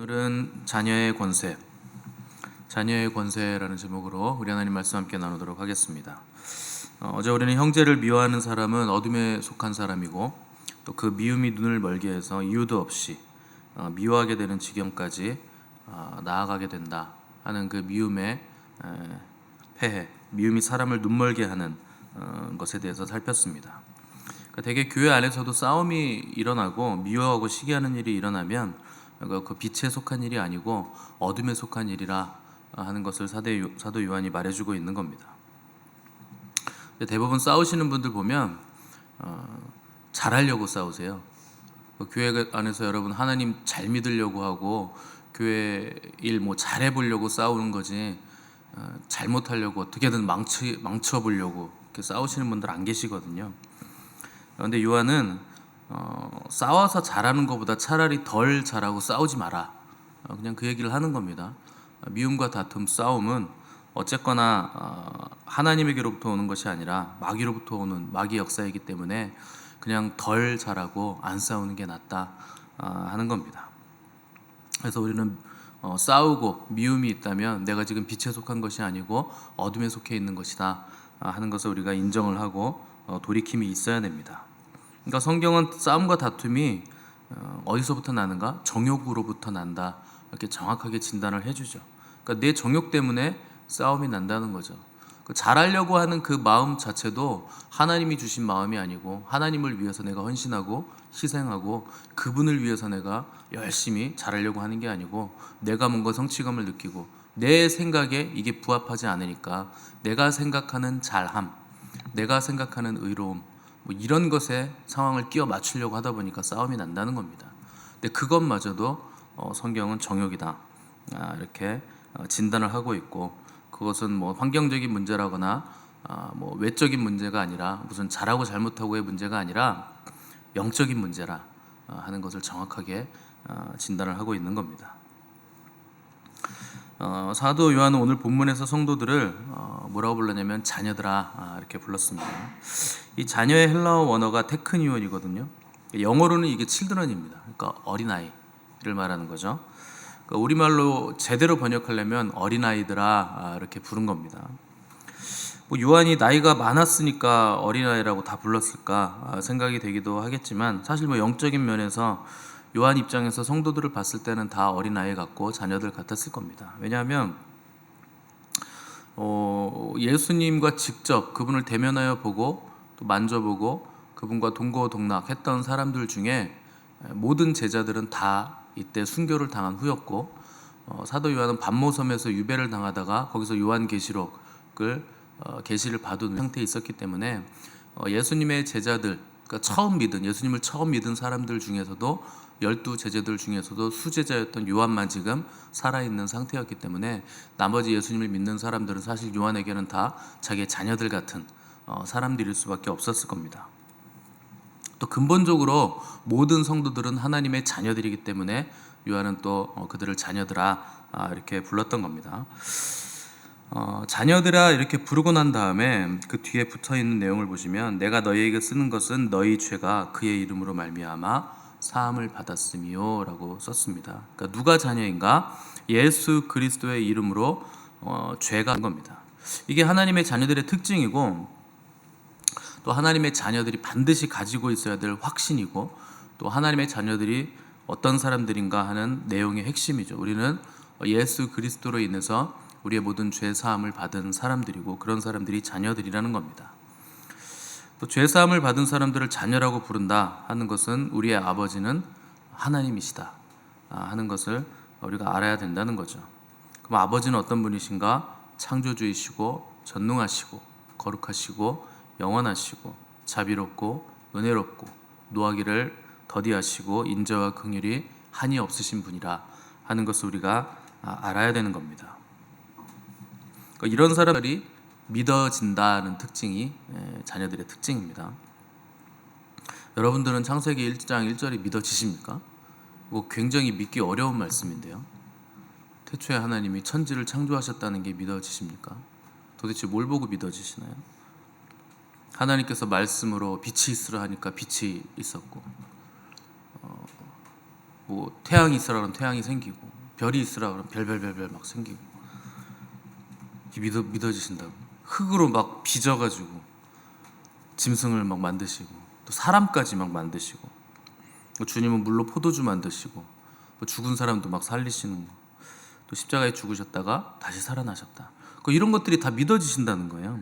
오늘은 자녀의 권세, 자녀의 권세라는 제목으로 우리 하나님 말씀 함께 나누도록 하겠습니다. 어제 우리는 형제를 미워하는 사람은 어둠에 속한 사람이고 또 그 미움이 눈을 멀게 해서 이유도 없이 미워하게 되는 지경까지 나아가게 된다 하는 그 미움의 폐해, 미움이 사람을 눈멀게 하는 것에 대해서 살폈습니다. 대개 교회 안에서도 싸움이 일어나고 미워하고 시기하는 일이 일어나면 그 빛에 속한 일이 아니고 어둠에 속한 일이라 하는 것을 사도 요한이 말해주고 있는 겁니다. 대부분 싸우시는 분들 보면 잘하려고 싸우세요. 교회 안에서 여러분 하나님 잘 믿으려고 하고 교회 일 잘해보려고 싸우는 거지 잘못하려고 어떻게든 망쳐보려고 이렇게 싸우시는 분들 안 계시거든요. 그런데 요한은 싸워서 잘하는 것보다 차라리 덜 잘하고 싸우지 마라, 그냥 그 얘기를 하는 겁니다. 미움과 다툼, 싸움은 어쨌거나 하나님에게로부터 오는 것이 아니라 마귀로부터 오는 마귀 역사이기 때문에 그냥 덜 잘하고 안 싸우는 게 낫다 하는 겁니다. 그래서 우리는 싸우고 미움이 있다면 내가 지금 빛에 속한 것이 아니고 어둠에 속해 있는 것이다 하는 것을 우리가 인정을 하고 돌이킴이 있어야 됩니다. 그러니까 성경은 싸움과 다툼이 어디서부터 나는가? 정욕으로부터 난다, 이렇게 정확하게 진단을 해주죠. 그러니까 내 정욕 때문에 싸움이 난다는 거죠. 잘하려고 하는 그 마음 자체도 하나님이 주신 마음이 아니고 하나님을 위해서 내가 헌신하고 희생하고 그분을 위해서 내가 열심히 잘하려고 하는 게 아니고 내가 뭔가 성취감을 느끼고 내 생각에 이게 부합하지 않으니까 내가 생각하는 잘함, 내가 생각하는 의로움, 이런 것에 상황을 끼워 맞추려고 하다 보니까 싸움이 난다는 겁니다. 근데 그것마저도 성경은 정욕이다 이렇게 진단을 하고 있고, 그것은 환경적인 문제라거나 외적인 문제가 아니라 무슨 잘하고 잘못하고의 문제가 아니라 영적인 문제라 하는 것을 정확하게 진단을 하고 있는 겁니다. 사도 요한은 오늘 본문에서 성도들을 뭐라고 불렀냐면 자녀들아 이렇게 불렀습니다. 이 자녀의 헬라어 원어가 테크니온이거든요. 영어로는 이게 children입니다. 그러니까 어린아이를 말하는 거죠. 그러니까 우리말로 제대로 번역하려면 어린아이들아 이렇게 부른 겁니다. 요한이 나이가 많았으니까 어린아이라고 다 불렀을까 생각이 되기도 하겠지만, 사실 영적인 면에서 요한 입장에서 성도들을 봤을 때는 다 어린아이 같고 자녀들 같았을 겁니다. 왜냐하면 예수님과 직접 그분을 대면하여 보고 또 만져보고 그분과 동고동락했던 사람들 중에 모든 제자들은 다 이때 순교를 당한 후였고, 사도 요한은 반모섬에서 유배를 당하다가 거기서 요한계시록을 계시를 받은 상태에 있었기 때문에 예수님의 제자들, 그러니까 예수님을 처음 믿은 사람들 중에서도 12제자들 중에서도 수제자였던 요한만 지금 살아있는 상태였기 때문에 나머지 예수님을 믿는 사람들은 사실 요한에게는 다 자기의 자녀들 같은 사람들일 수밖에 없었을 겁니다. 또 근본적으로 모든 성도들은 하나님의 자녀들이기 때문에 요한은 또 그들을 자녀들아 이렇게 불렀던 겁니다. 자녀들아 이렇게 부르고 난 다음에 그 뒤에 붙어있는 내용을 보시면 내가 너희에게 쓰는 것은 너희 죄가 그의 이름으로 말미암아 사함을 받았으미요 라고 썼습니다. 그러니까 누가 자녀인가? 예수 그리스도의 이름으로 죄가 된 겁니다. 이게 하나님의 자녀들의 특징이고 또 하나님의 자녀들이 반드시 가지고 있어야 될 확신이고 또 하나님의 자녀들이 어떤 사람들인가 하는 내용의 핵심이죠. 우리는 예수 그리스도로 인해서 우리의 모든 죄 사함을 받은 사람들이고 그런 사람들이 자녀들이라는 겁니다. 또 죄 사함을 받은 사람들을 자녀라고 부른다 하는 것은 우리의 아버지는 하나님이시다 하는 것을 우리가 알아야 된다는 거죠. 그럼 아버지는 어떤 분이신가? 창조주이시고 전능하시고 거룩하시고 영원하시고 자비롭고 은혜롭고 노하기를 더디하시고 인자와 긍휼이 한이 없으신 분이라 하는 것을 우리가 알아야 되는 겁니다. 그러니까 이런 사람들이 믿어진다는 특징이 자녀들의 특징입니다. 여러분들은 창세기 1장 1절이 믿어지십니까? 굉장히 믿기 어려운 말씀인데요. 태초에 하나님이 천지를 창조하셨다는 게 믿어지십니까? 도대체 뭘 보고 믿어지시나요? 하나님께서 말씀으로 빛이 있으라 하니까 빛이 있었고 태양이 있으라 그러면 태양이 생기고 별이 있으라 그러면 별별별별 막 생기고 믿어지신다고. 흙으로 막 빚어가지고 짐승을 막 만드시고 또 사람까지 막 만드시고 주님은 물로 포도주 만드시고 또 죽은 사람도 막 살리시는 거. 또 십자가에 죽으셨다가 다시 살아나셨다. 이런 것들이 다 믿어지신다는 거예요.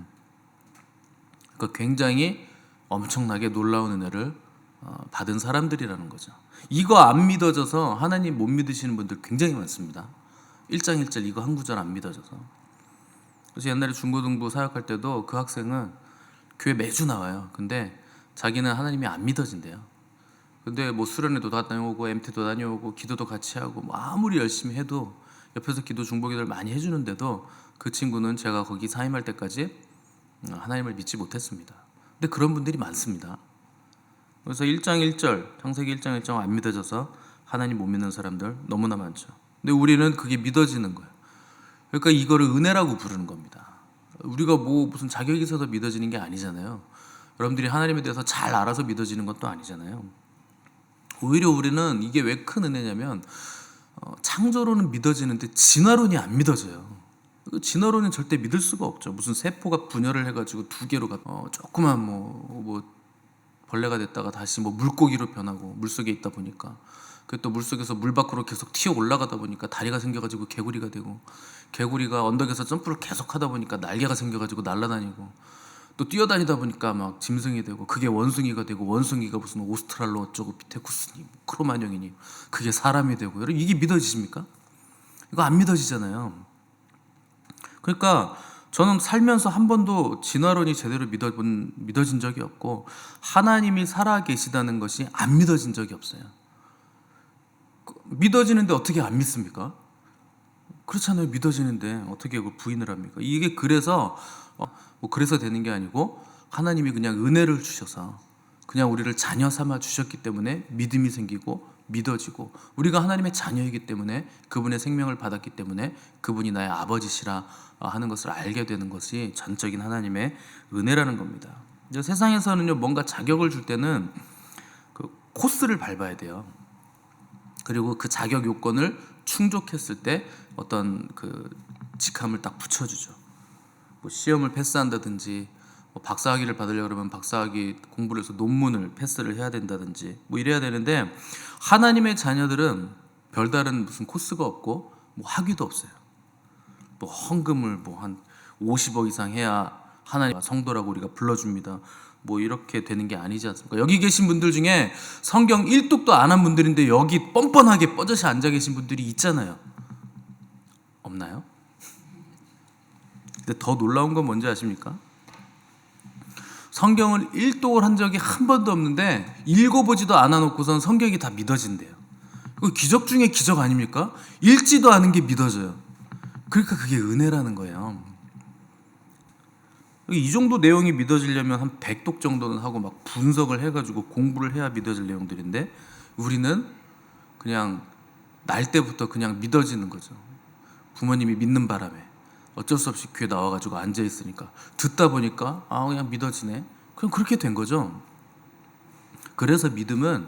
굉장히 엄청나게 놀라운 은혜를 받은 사람들이라는 거죠. 이거 안 믿어져서 하나님 못 믿으시는 분들 굉장히 많습니다. 1장 1절 이거 한 구절 안 믿어져서. 그래서 옛날에 중고등부 사역할 때도 그 학생은 교회 매주 나와요. 근데 자기는 하나님이 안 믿어진대요. 근데 뭐 수련회도 다녀오고 MT도 다녀오고 기도도 같이 하고 뭐 아무리 열심히 해도 옆에서 기도 중보기도를 많이 해주는데도 그 친구는 제가 거기 사임할 때까지 하나님을 믿지 못했습니다. 근데 그런 분들이 많습니다. 그래서 1장 1절 창세기 1장 1장 안 믿어져서 하나님 못 믿는 사람들 너무나 많죠. 근데 우리는 그게 믿어지는 거예요. 그러니까 이거를 은혜라고 부르는 겁니다. 우리가 뭐 무슨 자격이 있어서 믿어지는 게 아니잖아요. 여러분들이 하나님에 대해서 잘 알아서 믿어지는 것도 아니잖아요. 오히려 우리는 이게 왜 큰 은혜냐면 창조론은 믿어지는데 진화론이 안 믿어져요. 진화론은 절대 믿을 수가 없죠. 무슨 세포가 분열을 해가지고 두 개로 조그만 뭐 벌레가 됐다가 다시 뭐 물고기로 변하고 물속에 있다 보니까 또 물속에서 물 밖으로 계속 튀어 올라가다 보니까 다리가 생겨가지고 개구리가 되고 개구리가 언덕에서 점프를 계속 하다 보니까 날개가 생겨가지고 날아다니고 또 뛰어다니다 보니까 막 짐승이 되고 그게 원숭이가 되고 원숭이가 무슨 오스트랄로 어쩌고 피테쿠스니 크로마뇽이니 그게 사람이 되고 여러분 이게 믿어지십니까? 이거 안 믿어지잖아요. 그러니까 저는 살면서 한 번도 진화론이 제대로 믿어진 적이 없고 하나님이 살아 계시다는 것이 안 믿어진 적이 없어요. 믿어지는데 어떻게 안 믿습니까? 그렇잖아요. 믿어지는데 어떻게 그걸 부인을 합니까? 이게 그래서 그래서 되는 게 아니고 하나님이 그냥 은혜를 주셔서 그냥 우리를 자녀 삼아 주셨기 때문에 믿음이 생기고 믿어지고 우리가 하나님의 자녀이기 때문에 그분의 생명을 받았기 때문에 그분이 나의 아버지시라 하는 것을 알게 되는 것이 전적인 하나님의 은혜라는 겁니다. 세상에서는요 뭔가 자격을 줄 때는 그 코스를 밟아야 돼요. 그리고 그 자격 요건을 충족했을 때 어떤 그 직함을 딱 붙여주죠. 뭐 시험을 패스한다든지 뭐 박사학위를 받으려고 그러면 박사학위 공부를 해서 논문을 패스를 해야 된다든지 뭐 이래야 되는데 하나님의 자녀들은 별다른 무슨 코스가 없고 뭐 학위도 없어요. 뭐 헌금을 뭐 한 50억 이상 해야 하나님 성도라고 우리가 불러줍니다. 뭐 이렇게 되는 게 아니지 않습니까? 여기 계신 분들 중에 성경 1독도 안 한 분들인데 여기 뻔뻔하게 뻗어서 앉아 계신 분들이 있잖아요. 없나요? 근데 더 놀라운 건 뭔지 아십니까? 성경을 1독을 한 적이 한 번도 없는데 읽어보지도 않아놓고선 성경이 다 믿어진대요. 그 기적 중에 기적 아닙니까? 읽지도 않은 게 믿어져요. 그러니까 그게 은혜라는 거예요. 이 정도 내용이 믿어지려면 한 100독 정도는 하고 막 분석을 해가지고 공부를 해야 믿어질 내용들인데 우리는 그냥 날 때부터 그냥 믿어지는 거죠. 부모님이 믿는 바람에 어쩔 수 없이 교회 나와가지고 앉아있으니까 듣다 보니까 그냥 믿어지네. 그럼 그렇게 된 거죠. 그래서 믿음은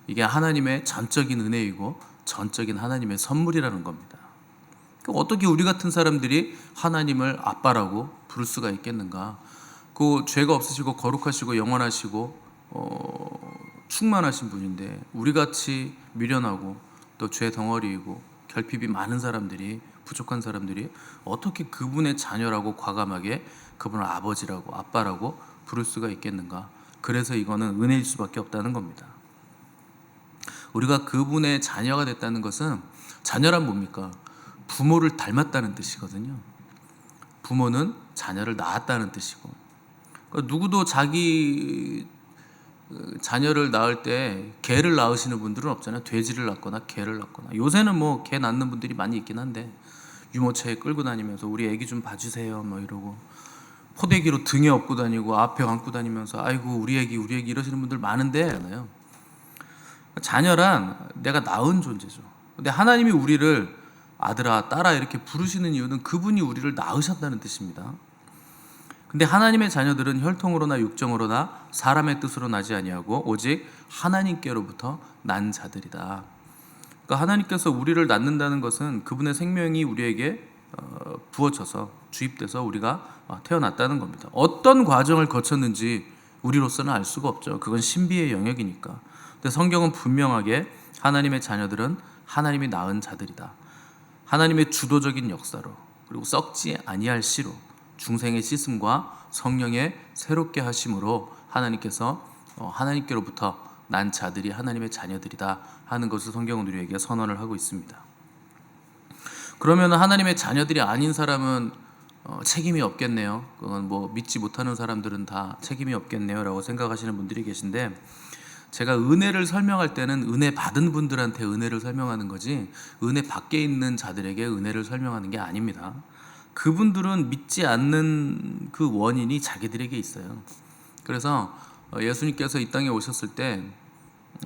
이게 하나님의 전적인 은혜이고 전적인 하나님의 선물이라는 겁니다. 어떻게 우리 같은 사람들이 하나님을 아빠라고 부를 수가 있겠는가? 그 죄가 없으시고 거룩하시고 영원하시고 충만하신 분인데 우리같이 미련하고 또 죄 덩어리이고 결핍이 많은 사람들이 부족한 사람들이 어떻게 그분의 자녀라고 과감하게 그분을 아버지라고 아빠라고 부를 수가 있겠는가? 그래서 이거는 은혜일 수밖에 없다는 겁니다. 우리가 그분의 자녀가 됐다는 것은 자녀란 뭡니까? 부모를 닮았다는 뜻이거든요. 부모는 자녀를 낳았다는 뜻이고 그러니까 누구도 자기 자녀를 낳을 때 개를 낳으시는 분들은 없잖아요. 돼지를 낳거나 개를 낳거나 요새는 뭐 개 낳는 분들이 많이 있긴 한데 유모차에 끌고 다니면서 우리 애기 좀 봐주세요 뭐 이러고 포대기로 등에 업고 다니고 앞에 안고 다니면서 아이고 우리 애기 이러시는 분들 많은데 자녀란 내가 낳은 존재죠. 근데 하나님이 우리를 아들아 딸아 이렇게 부르시는 이유는 그분이 우리를 낳으셨다는 뜻입니다. 근데 하나님의 자녀들은 혈통으로나 육정으로나 사람의 뜻으로 나지 아니하고 오직 하나님께로부터 난 자들이다. 그러니까 그러니까 하나님께서 우리를 낳는다는 것은 그분의 생명이 우리에게 부어져서 주입돼서 우리가 태어났다는 겁니다. 어떤 과정을 거쳤는지 우리로서는 알 수가 없죠. 그건 신비의 영역이니까. 근데 성경은 분명하게 하나님의 자녀들은 하나님이 낳은 자들이다. 하나님의 주도적인 역사로, 그리고 썩지 아니할 씨로, 중생의 씻음과 성령의 새롭게 하심으로 하나님께서 하나님께로부터 난 자들이 하나님의 자녀들이다 하는 것을 성경은 우리에게 선언을 하고 있습니다. 그러면 하나님의 자녀들이 아닌 사람은 책임이 없겠네요. 그건 뭐 믿지 못하는 사람들은 다 책임이 없겠네요 라고 생각하시는 분들이 계신데, 제가 은혜를 설명할 때는 은혜 받은 분들한테 은혜를 설명하는 거지 은혜 밖에 있는 자들에게 은혜를 설명하는 게 아닙니다. 그분들은 믿지 않는 그 원인이 자기들에게 있어요. 그래서 예수님께서 이 땅에 오셨을 때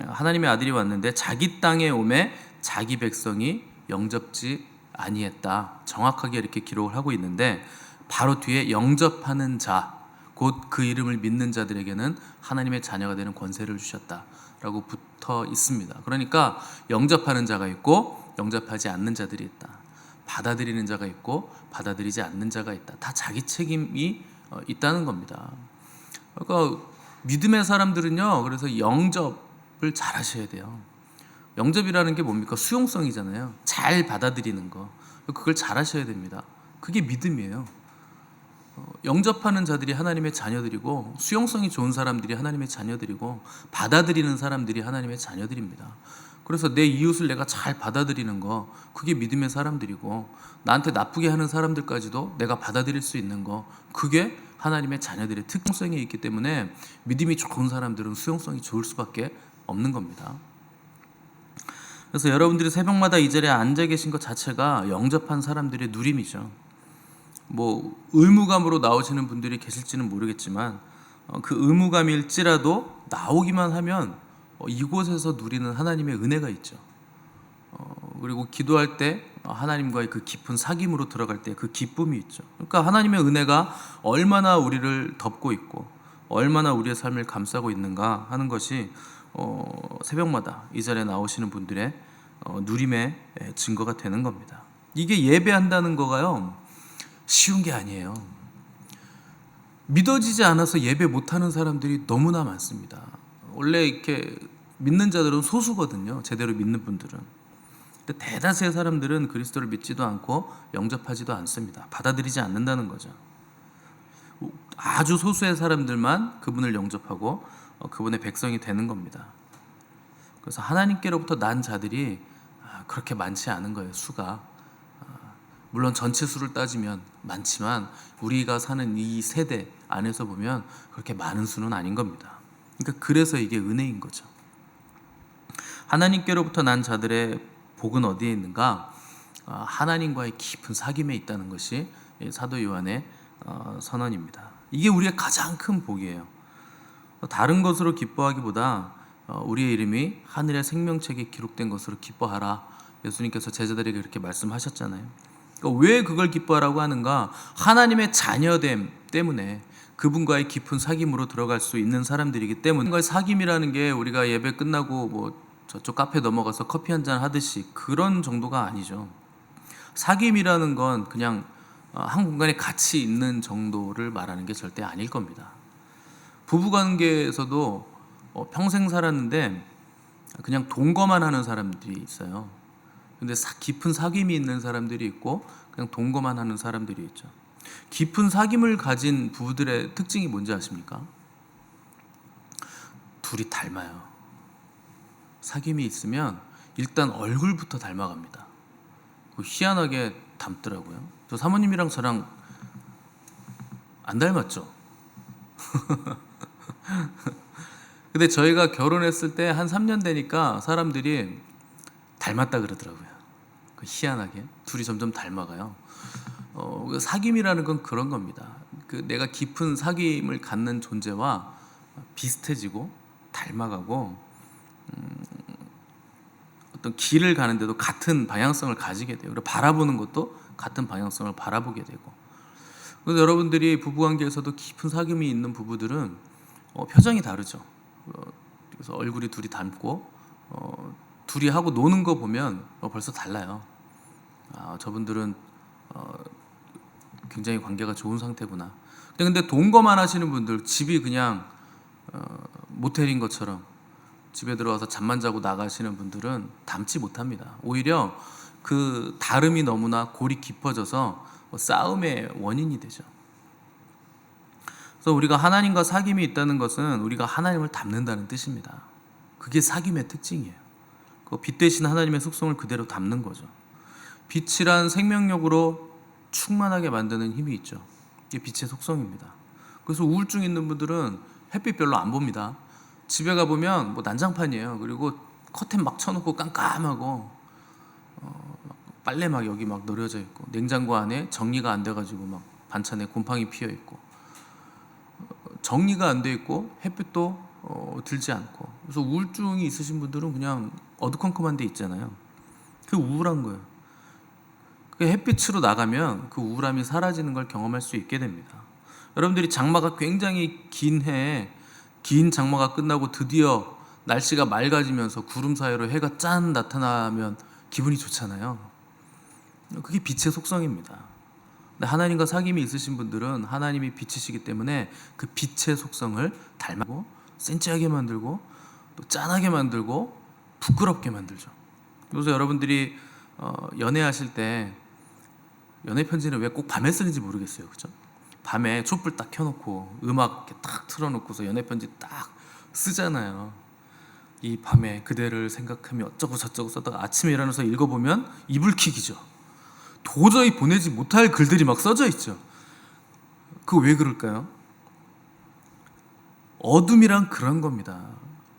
하나님의 아들이 왔는데 자기 땅에 오매 자기 백성이 영접지 아니했다, 정확하게 이렇게 기록을 하고 있는데, 바로 뒤에 영접하는 자, 곧 그 이름을 믿는 자들에게는 하나님의 자녀가 되는 권세를 주셨다라고 붙어 있습니다. 그러니까 영접하는 자가 있고 영접하지 않는 자들이 있다. 받아들이는 자가 있고 받아들이지 않는 자가 있다. 다 자기 책임이 있다는 겁니다. 그러니까 믿음의 사람들은요, 그래서 영접을 잘 하셔야 돼요. 영접이라는 게 뭡니까? 수용성이잖아요. 잘 받아들이는 거. 그걸 잘 하셔야 됩니다. 그게 믿음이에요. 영접하는 자들이 하나님의 자녀들이고, 수용성이 좋은 사람들이 하나님의 자녀들이고, 받아들이는 사람들이 하나님의 자녀들입니다. 그래서 내 이웃을 내가 잘 받아들이는 거, 그게 믿음의 사람들이고, 나한테 나쁘게 하는 사람들까지도 내가 받아들일 수 있는 거, 그게 하나님의 자녀들의 특성이 있기 때문에 믿음이 좋은 사람들은 수용성이 좋을 수밖에 없는 겁니다. 그래서 여러분들이 새벽마다 이 자리에 앉아 계신 것 자체가 영접한 사람들의 누림이죠. 뭐 의무감으로 나오시는 분들이 계실지는 모르겠지만, 그 의무감일지라도 나오기만 하면 이곳에서 누리는 하나님의 은혜가 있죠. 그리고 기도할 때 하나님과의 그 깊은 사귐으로 들어갈 때 그 기쁨이 있죠. 그러니까 하나님의 은혜가 얼마나 우리를 덮고 있고 얼마나 우리의 삶을 감싸고 있는가 하는 것이 새벽마다 이 자리에 나오시는 분들의 누림의 증거가 되는 겁니다. 이게 예배한다는 거가요, 쉬운 게 아니에요. 믿어지지 않아서 예배 못하는 사람들이 너무나 많습니다. 원래 이렇게 믿는 자들은 소수거든요. 제대로 믿는 분들은. 근데 대다수의 사람들은 그리스도를 믿지도 않고 영접하지도 않습니다. 받아들이지 않는다는 거죠. 아주 소수의 사람들만 그분을 영접하고 그분의 백성이 되는 겁니다. 그래서 하나님께로부터 난 자들이 그렇게 많지 않은 거예요, 수가. 물론 전체 수를 따지면 많지만 우리가 사는 이 세대 안에서 보면 그렇게 많은 수는 아닌 겁니다. 그러니까 그래서 이게 은혜인 거죠. 하나님께로부터 난 자들의 복은 어디에 있는가? 하나님과의 깊은 사귐에 있다는 것이 사도 요한의 선언입니다. 이게 우리의 가장 큰 복이에요. 다른 것으로 기뻐하기보다 우리의 이름이 하늘의 생명책에 기록된 것으로 기뻐하라. 예수님께서 제자들에게 그렇게 말씀하셨잖아요. 그러니까 왜 그걸 기뻐하라고 하는가? 하나님의 자녀됨 때문에, 그분과의 깊은 사귐으로 들어갈 수 있는 사람들이기 때문에. 사귐이라는 게 우리가 예배 끝나고 뭐 저쪽 카페 넘어가서 커피 한잔 하듯이 그런 정도가 아니죠. 사귐이라는 건 그냥 한 공간에 같이 있는 정도를 말하는 게 절대 아닐 겁니다. 부부관계에서도 평생 살았는데 그냥 동거만 하는 사람들이 있어요. 근데 깊은 사귐이 있는 사람들이 있고 그냥 동거만 하는 사람들이 있죠. 깊은 사귐을 가진 부부들의 특징이 뭔지 아십니까? 둘이 닮아요. 사귐이 있으면 일단 얼굴부터 닮아갑니다. 희한하게 닮더라고요. 저 사모님이랑 저랑 안 닮았죠? 근데 저희가 결혼했을 때 한 3년 되니까 사람들이 닮았다 그러더라고요. 희한하게 둘이 점점 닮아가요. 사귐이라는 건 그런 겁니다. 내가 깊은 사귐을 갖는 존재와 비슷해지고 닮아가고, 어떤 길을 가는데도 같은 방향성을 가지게 돼요. 그리고 바라보는 것도 같은 방향성을 바라보게 되고. 그래서 여러분들이 부부관계에서도 깊은 사귐이 있는 부부들은 표정이 다르죠. 그래서 얼굴이 둘이 닮고 둘이 하고 노는 거 보면 벌써 달라요. 저분들은 굉장히 관계가 좋은 상태구나. 근데 동거만 하시는 분들, 집이 그냥 모텔인 것처럼 집에 들어와서 잠만 자고 나가시는 분들은 닮지 못합니다. 오히려 그 다름이 너무나 골이 깊어져서 싸움의 원인이 되죠. 그래서 우리가 하나님과 사귐이 있다는 것은 우리가 하나님을 닮는다는 뜻입니다. 그게 사귐의 특징이에요. 그 빛 대신 하나님의 속성을 그대로 담는 거죠. 빛이란 생명력으로 충만하게 만드는 힘이 있죠. 이게 빛의 속성입니다. 그래서 우울증 있는 분들은 햇빛 별로 안 봅니다. 집에 가보면 난장판이에요. 그리고 커튼 막 쳐놓고 깜깜하고 빨래 막 여기 막 널려져 있고, 냉장고 안에 정리가 안 돼가지고 막 반찬에 곰팡이 피어 있고, 정리가 안 돼 있고 햇빛도 들지 않고. 그래서 우울증이 있으신 분들은 그냥 어두컴컴한 데 있잖아요. 그게 우울한 거예요. 그 햇빛으로 나가면 그 우울함이 사라지는 걸 경험할 수 있게 됩니다. 여러분들이 장마가 굉장히 긴 해에 긴 장마가 끝나고 드디어 날씨가 맑아지면서 구름 사이로 해가 짠 나타나면 기분이 좋잖아요. 그게 빛의 속성입니다. 근데 하나님과 사귐이 있으신 분들은 하나님이 빛이시기 때문에 그 빛의 속성을 닮고 센치하게 만들고 또 짠하게 만들고 부끄럽게 만들죠. 그래서 여러분들이 연애하실 때 연애 편지는 왜 꼭 밤에 쓰는지 모르겠어요. 그죠? 밤에 촛불 딱 켜놓고 음악 이렇게 딱 틀어놓고서 연애 편지 딱 쓰잖아요. 이 밤에 그대를 생각하며 어쩌고 저쩌고 써다가 아침에 일어나서 읽어보면 이불킥이죠. 도저히 보내지 못할 글들이 막 써져 있죠. 그거 왜 그럴까요? 어둠이란 그런 겁니다.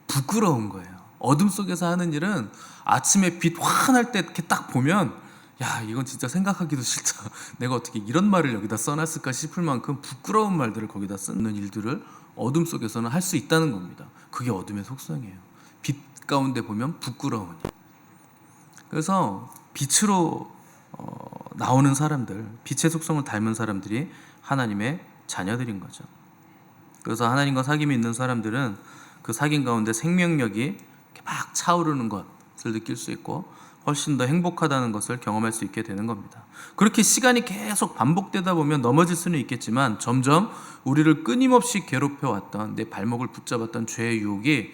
부끄러운 거예요. 어둠 속에서 하는 일은 아침에 빛 환할 때 이렇게 딱 보면, 야, 이건 진짜 생각하기도 싫다. 내가 어떻게 이런 말을 여기다 써놨을까 싶을 만큼 부끄러운 말들을 거기다 쓰는 일들을 어둠 속에서는 할 수 있다는 겁니다. 그게 어둠의 속성이에요. 빛 가운데 보면 부끄러운 일. 그래서 빛으로 나오는 사람들, 빛의 속성을 닮은 사람들이 하나님의 자녀들인 거죠. 그래서 하나님과 사귐이 있는 사람들은 그 사귐 가운데 생명력이 이렇게 막 차오르는 것을 느낄 수 있고 훨씬 더 행복하다는 것을 경험할 수 있게 되는 겁니다. 그렇게 시간이 계속 반복되다 보면 넘어질 수는 있겠지만 점점 우리를 끊임없이 괴롭혀왔던, 내 발목을 붙잡았던 죄의 유혹이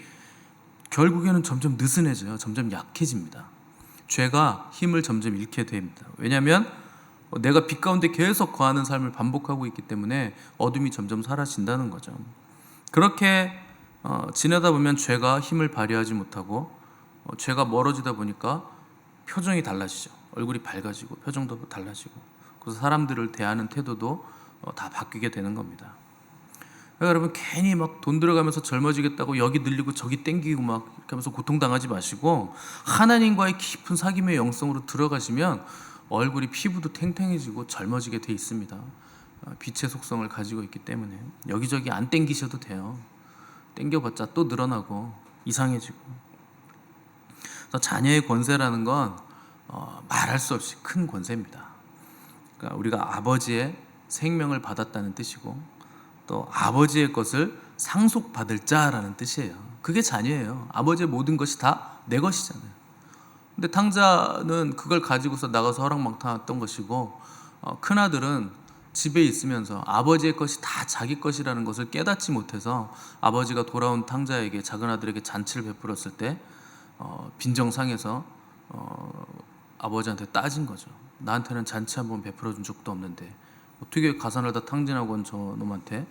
결국에는 점점 느슨해져요. 점점 약해집니다. 죄가 힘을 점점 잃게 됩니다. 왜냐하면 내가 빛 가운데 계속 거하는 삶을 반복하고 있기 때문에 어둠이 점점 사라진다는 거죠. 그렇게 지내다 보면 죄가 힘을 발휘하지 못하고 죄가 멀어지다 보니까 표정이 달라지죠. 얼굴이 밝아지고 표정도 달라지고, 그래서 사람들을 대하는 태도도 다 바뀌게 되는 겁니다. 그러니까 여러분, 괜히 막 돈 들어가면서 젊어지겠다고 여기 늘리고 저기 땡기고 막 이렇게 하면서 고통당하지 마시고 하나님과의 깊은 사귐의 영성으로 들어가시면 얼굴이, 피부도 탱탱해지고 젊어지게 돼 있습니다. 빛의 속성을 가지고 있기 때문에 여기저기 안 땡기셔도 돼요. 땡겨봤자 또 늘어나고 이상해지고. 그래서 자녀의 권세라는 건 말할 수 없이 큰 권세입니다. 그러니까 우리가 아버지의 생명을 받았다는 뜻이고 또 아버지의 것을 상속받을 자라는 뜻이에요. 그게 자녀예요. 아버지의 모든 것이 다 내 것이잖아요. 근데 탕자는 그걸 가지고서 나가서 허랑방탕했던 것이고, 큰아들은 집에 있으면서 아버지의 것이 다 자기 것이라는 것을 깨닫지 못해서 아버지가 돌아온 탕자에게, 작은 아들에게 잔치를 베풀었을 때 빈정상해서 아버지한테 따진 거죠. 나한테는 잔치 한번 베풀어 준 적도 없는데 어떻게 가산을 다 탕진하고 온 저 놈한테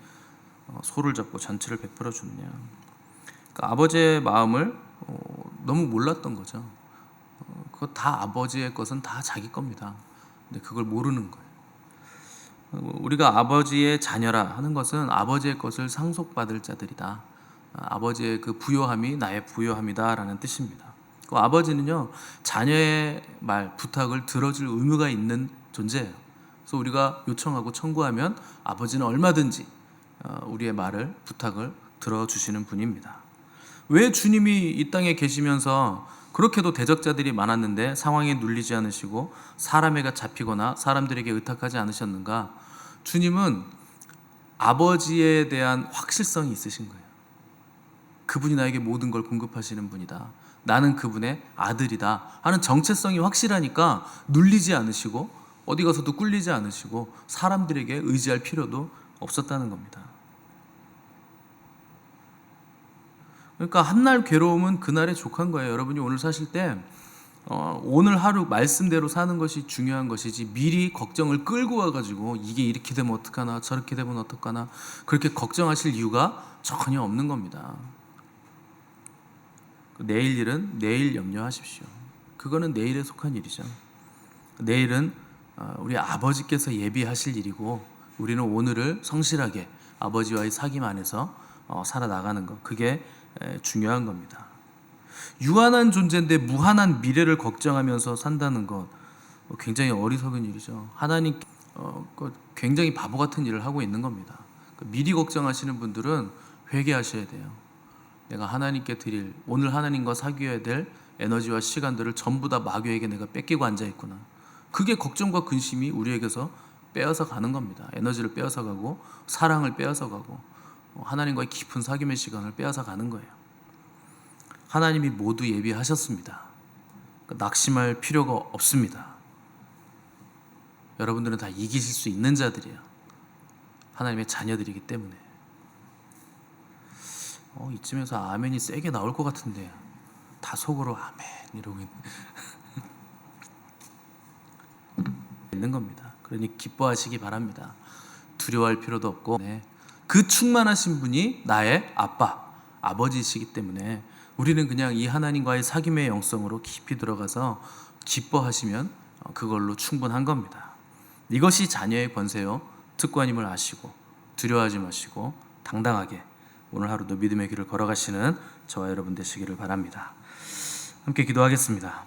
소를 잡고 잔치를 베풀어 주느냐. 그러니까 아버지의 마음을 너무 몰랐던 거죠. 그거 다 아버지의 것은 다 자기 겁니다. 근데 그걸 모르는 거예요. 우리가 아버지의 자녀라 하는 것은 아버지의 것을 상속받을 자들이다. 아버지의 그 부요함이 나의 부요함이다라는 뜻입니다. 그 아버지는요, 자녀의 말, 부탁을 들어줄 의무가 있는 존재예요. 그래서 우리가 요청하고 청구하면 아버지는 얼마든지 우리의 말을, 부탁을 들어주시는 분입니다. 왜 주님이 이 땅에 계시면서 그렇게도 대적자들이 많았는데 상황에 눌리지 않으시고 사람에게 잡히거나 사람들에게 의탁하지 않으셨는가? 주님은 아버지에 대한 확실성이 있으신 거예요. 그분이 나에게 모든 걸 공급하시는 분이다. 나는 그분의 아들이다 하는 정체성이 확실하니까 눌리지 않으시고 어디 가서도 꿀리지 않으시고 사람들에게 의지할 필요도 없었다는 겁니다. 그러니까 한날 괴로움은 그날에 족한 거예요. 여러분이 오늘 사실 때 오늘 하루 말씀대로 사는 것이 중요한 것이지 미리 걱정을 끌고 와가지고 이게 이렇게 되면 어떡하나 저렇게 되면 어떡하나 그렇게 걱정하실 이유가 전혀 없는 겁니다. 내일 일은 내일 염려하십시오. 그거는 내일에 속한 일이죠. 내일은 우리 아버지께서 예비하실 일이고 우리는 오늘을 성실하게 아버지와의 사귐 안에서 살아나가는 것, 그게 중요한 겁니다. 유한한 존재인데 무한한 미래를 걱정하면서 산다는 것 굉장히 어리석은 일이죠. 하나님 굉장히 바보 같은 일을 하고 있는 겁니다. 미리 걱정하시는 분들은 회개하셔야 돼요. 내가 하나님께 드릴, 오늘 하나님과 사귀어야 될 에너지와 시간들을 전부 다 마귀에게 내가 뺏기고 앉아있구나. 그게 걱정과 근심이 우리에게서 빼앗아 가는 겁니다. 에너지를 빼앗아 가고 사랑을 빼앗아 가고 하나님과의 깊은 사귐의 시간을 빼앗아 가는 거예요. 하나님이 모두 예비하셨습니다. 낙심할 필요가 없습니다. 여러분들은 다 이기실 수 있는 자들이에요. 하나님의 자녀들이기 때문에. 이쯤에서 아멘이 세게 나올 것 같은데 다 속으로 아멘 이러고 있는 겁니다. 그러니 기뻐하시기 바랍니다. 두려워할 필요도 없고 그 충만하신 분이 나의 아빠, 아버지이시기 때문에 우리는 그냥 이 하나님과의 사귐의 영성으로 깊이 들어가서 기뻐하시면 그걸로 충분한 겁니다. 이것이 자녀의 권세요. 특권임을 아시고 두려워하지 마시고 당당하게 오늘 하루도 믿음의 길을 걸어가시는 저와 여러분 되시기를 바랍니다. 함께 기도하겠습니다.